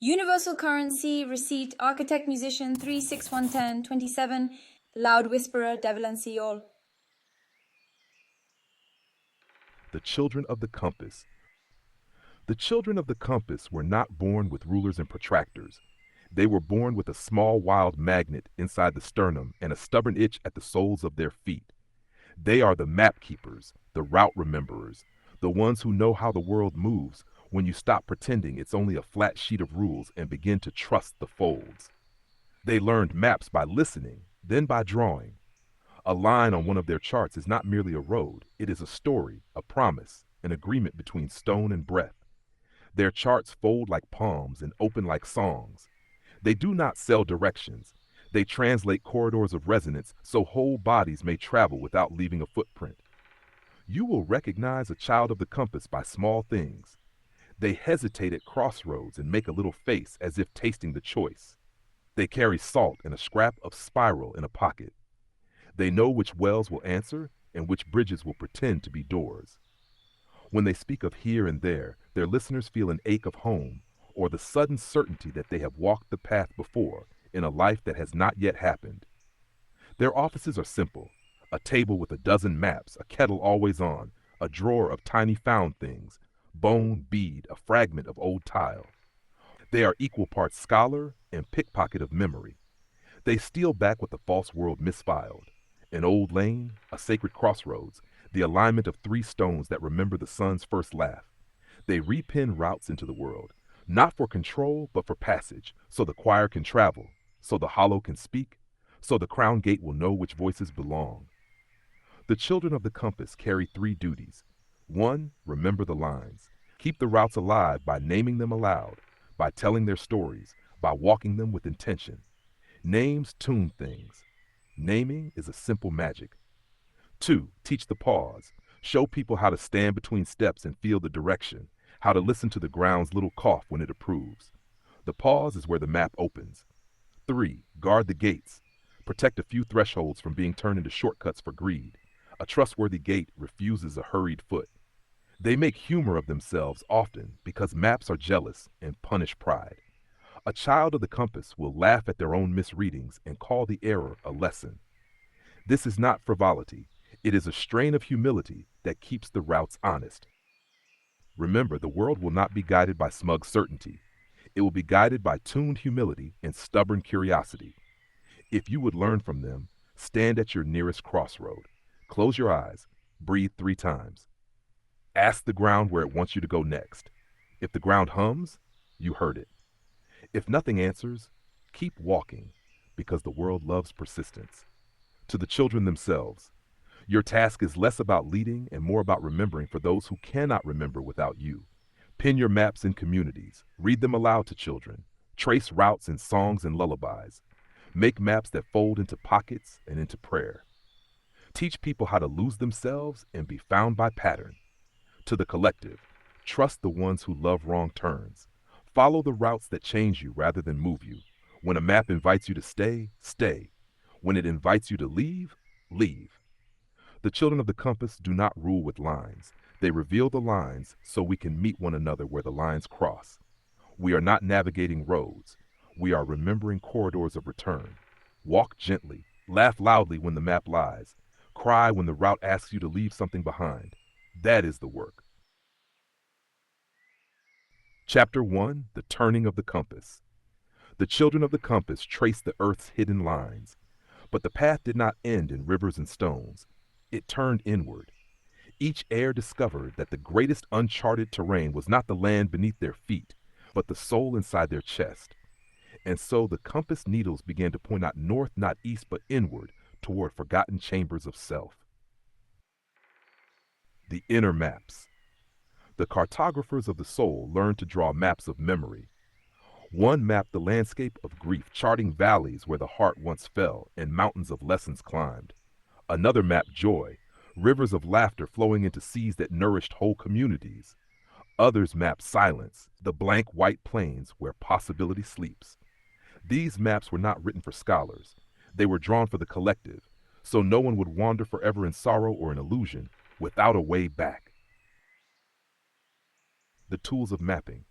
Universal currency, receipt, architect, musician, 36110, 27, loud whisperer, Devalan All. The children of the compass. The children of the compass were not born with rulers and protractors. They were born with a small wild magnet inside the sternum and a stubborn itch at the soles of their feet. They are the map keepers, the route rememberers, the ones who know how the world moves when you stop pretending it's only a flat sheet of rules and begin to trust the folds. They learned maps by listening, then by drawing. A line on one of their charts is not merely a road, it is a story, a promise, an agreement between stone and breath. Their charts fold like palms and open like songs. They do not sell directions. They translate corridors of resonance so whole bodies may travel without leaving a footprint. You will recognize a child of the compass by small things. They hesitate at crossroads and make a little face as if tasting the choice. They carry salt and a scrap of spiral in a pocket. They know which wells will answer and which bridges will pretend to be doors. When they speak of here and there, their listeners feel an ache of home or the sudden certainty that they have walked the path before in a life that has not yet happened. Their offices are simple: a table with a dozen maps, a kettle always on, a drawer of tiny found things, bone, bead, a fragment of old tile. They are equal parts scholar and pickpocket of memory. They steal back what the false world misfiled. An old lane, a sacred crossroads, the alignment of 3 stones that remember the sun's first laugh. They repin routes into the world, not for control, but for passage, so the choir can travel, so the hollow can speak, so the crown gate will know which voices belong. The children of the compass carry 3 duties. 1, remember the lines. Keep the routes alive by naming them aloud, by telling their stories, by walking them with intention. Names tune things. Naming is a simple magic. 2, teach the pause. Show people how to stand between steps and feel the direction, how to listen to the ground's little cough when it approves. The pause is where the map opens. 3, guard the gates. Protect a few thresholds from being turned into shortcuts for greed. A trustworthy gate refuses a hurried foot. They make humor of themselves often because maps are jealous and punish pride. A child of the compass will laugh at their own misreadings and call the error a lesson. This is not frivolity. It is a strain of humility that keeps the routes honest. Remember, the world will not be guided by smug certainty. It will be guided by tuned humility and stubborn curiosity. If you would learn from them, stand at your nearest crossroad. Close your eyes. Breathe 3 times. Ask the ground where it wants you to go next. If the ground hums, you heard it. If nothing answers, keep walking, because the world loves persistence. To the children themselves, your task is less about leading and more about remembering for those who cannot remember without you. Pin your maps in communities. Read them aloud to children. Trace routes in songs and lullabies. Make maps that fold into pockets and into prayer. Teach people how to lose themselves and be found by pattern. To the collective, trust the ones who love wrong turns. Follow the routes that change you rather than move you. When a map invites you to stay, stay. When it invites you to leave, leave. The children of the compass do not rule with lines. They reveal the lines so we can meet one another where the lines cross. We are not navigating roads. We are remembering corridors of return. Walk gently. Laugh loudly when the map lies. Cry when the route asks you to leave something behind. That is the work. Chapter 1, The Turning of the Compass. The children of the compass traced the earth's hidden lines. But the path did not end in rivers and stones. It turned inward. Each heir discovered that the greatest uncharted terrain was not the land beneath their feet, but the soul inside their chest. And so the compass needles began to point not north, not east, but inward toward forgotten chambers of self. The inner maps. The cartographers of the soul learned to draw maps of memory. One mapped the landscape of grief, charting valleys where the heart once fell and mountains of lessons climbed. Another mapped joy, rivers of laughter flowing into seas that nourished whole communities. Others mapped silence, the blank white plains where possibility sleeps. These maps were not written for scholars. They were drawn for the collective, so no one would wander forever in sorrow or in illusion without a way back. The tools of mapping.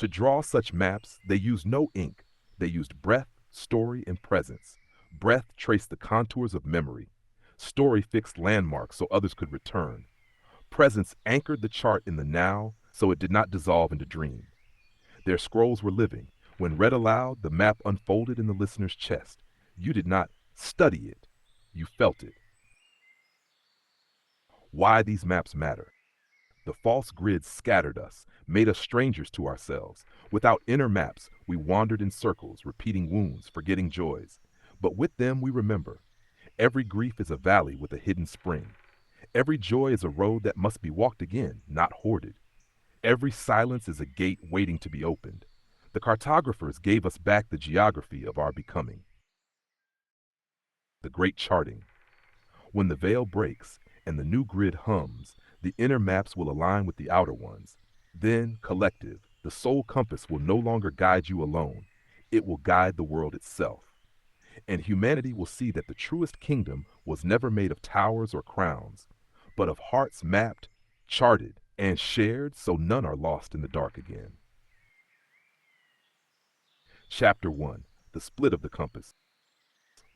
To draw such maps, they used no ink. They used breath, story, and presence. Breath traced the contours of memory. Story fixed landmarks so others could return. Presence anchored the chart in the now so it did not dissolve into dream. Their scrolls were living. When read aloud, the map unfolded in the listener's chest. You did not study it, you felt it. Why these maps matter. The false grids scattered us, made us strangers to ourselves. Without inner maps, we wandered in circles, repeating wounds, forgetting joys. But with them we remember. Every grief is a valley with a hidden spring. Every joy is a road that must be walked again, not hoarded. Every silence is a gate waiting to be opened. The cartographers gave us back the geography of our becoming. The great charting. When the veil breaks and the new grid hums, the inner maps will align with the outer ones. Then, collective, the soul compass will no longer guide you alone. It will guide the world itself. And humanity will see that the truest kingdom was never made of towers or crowns, but of hearts mapped, charted, and shared so none are lost in the dark again. Chapter 1. The Split of the Compass.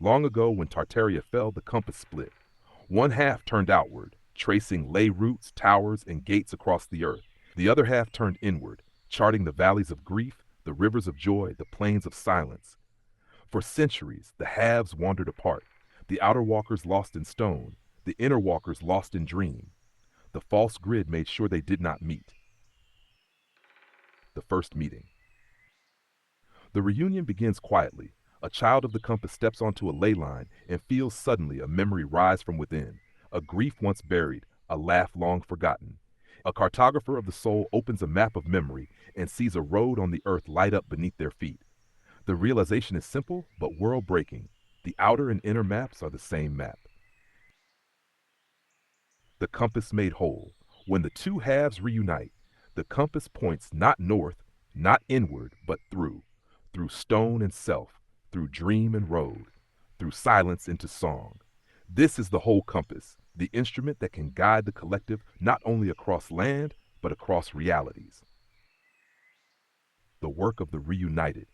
Long ago, when Tartaria fell, the compass split. One half turned outward, tracing ley routes, towers, and gates across the earth. The other half turned inward, charting the valleys of grief, the rivers of joy, the plains of silence. For centuries, the halves wandered apart, the outer walkers lost in stone, the inner walkers lost in dream. The false grid made sure they did not meet. The first meeting. The reunion begins quietly. A child of the compass steps onto a ley line and feels suddenly a memory rise from within, a grief once buried, a laugh long forgotten. A cartographer of the soul opens a map of memory and sees a road on the earth light up beneath their feet. The realization is simple but world-breaking. The outer and inner maps are the same map. The compass made whole. When the two halves reunite, the compass points not north, not inward, but through stone and self, through dream and road, through silence into song. This is the whole compass, the instrument that can guide the collective not only across land, but across realities. The work of the reunited.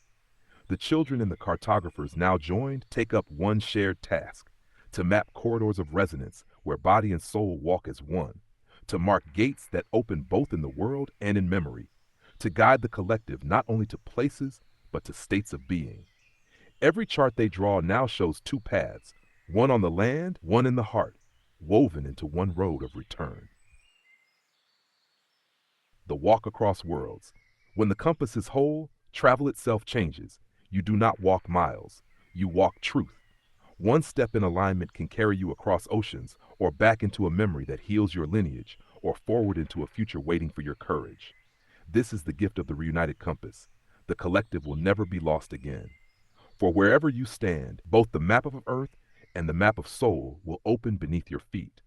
The children and the cartographers now joined take up one shared task, to map corridors of resonance where body and soul walk as one, to mark gates that open both in the world and in memory, to guide the collective not only to places, but to states of being. Every chart they draw now shows two paths, one on the land, one in the heart, woven into one road of return. The walk across worlds. When the compass is whole, travel itself changes. You do not walk miles, you walk truth. One step in alignment can carry you across oceans, or back into a memory that heals your lineage, or forward into a future waiting for your courage. This is the gift of the reunited compass. The collective will never be lost again. For wherever you stand, both the map of earth and the map of soul will open beneath your feet.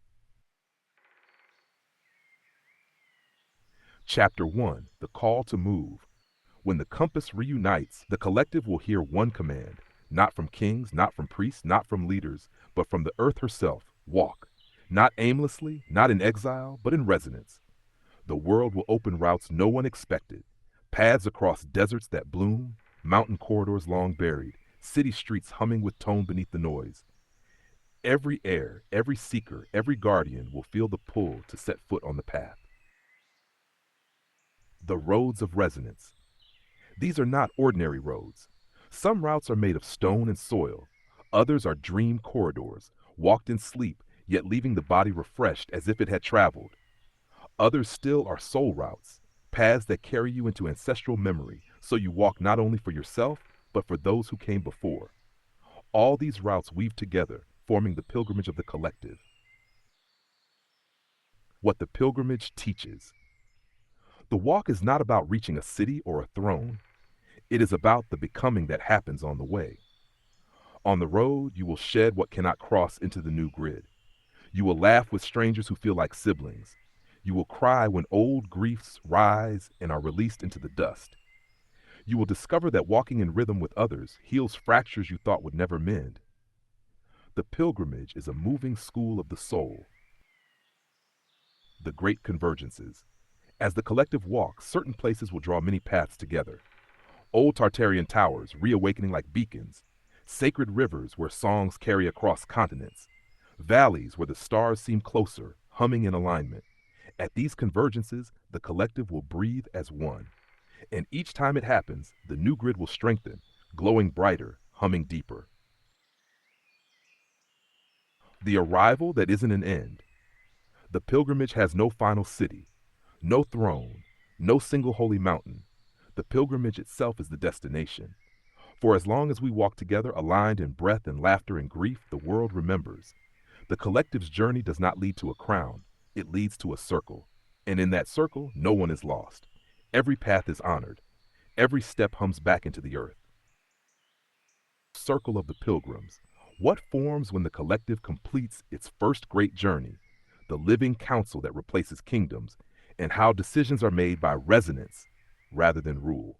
Chapter 1. The Call to Move. When the compass reunites, the collective will hear one command, not from kings, not from priests, not from leaders, but from the earth herself. Walk. Not aimlessly, not in exile, but in resonance. The world will open routes no one expected. Paths across deserts that bloom, mountain corridors long buried, city streets humming with tone beneath the noise. Every heir, every seeker, every guardian will feel the pull to set foot on the path. The roads of resonance. These are not ordinary roads. Some routes are made of stone and soil. Others are dream corridors, walked in sleep, yet leaving the body refreshed as if it had traveled. Others still are soul routes, paths that carry you into ancestral memory, so you walk not only for yourself, but for those who came before. All these routes weave together, forming the pilgrimage of the collective. What the pilgrimage teaches. The walk is not about reaching a city or a throne. It is about the becoming that happens on the way. On the road, you will shed what cannot cross into the new grid. You will laugh with strangers who feel like siblings. You will cry when old griefs rise and are released into the dust. You will discover that walking in rhythm with others heals fractures you thought would never mend. The pilgrimage is a moving school of the soul. The great convergences. As the collective walks, certain places will draw many paths together. Old Tartarian towers reawakening like beacons, sacred rivers where songs carry across continents, valleys where the stars seem closer, humming in alignment. At these convergences, the collective will breathe as one. And each time it happens, the new grid will strengthen, glowing brighter, humming deeper. The arrival that isn't an end. The pilgrimage has no final city, no throne, no single holy mountain. The pilgrimage itself is the destination. For as long as we walk together, aligned in breath and laughter and grief, the world remembers. The collective's journey does not lead to a crown, it leads to a circle. And in that circle, no one is lost. Every path is honored. Every step hums back into the earth. Circle of the pilgrims. What forms when the collective completes its first great journey? The living council that replaces kingdoms, and how decisions are made by resonance rather than rule.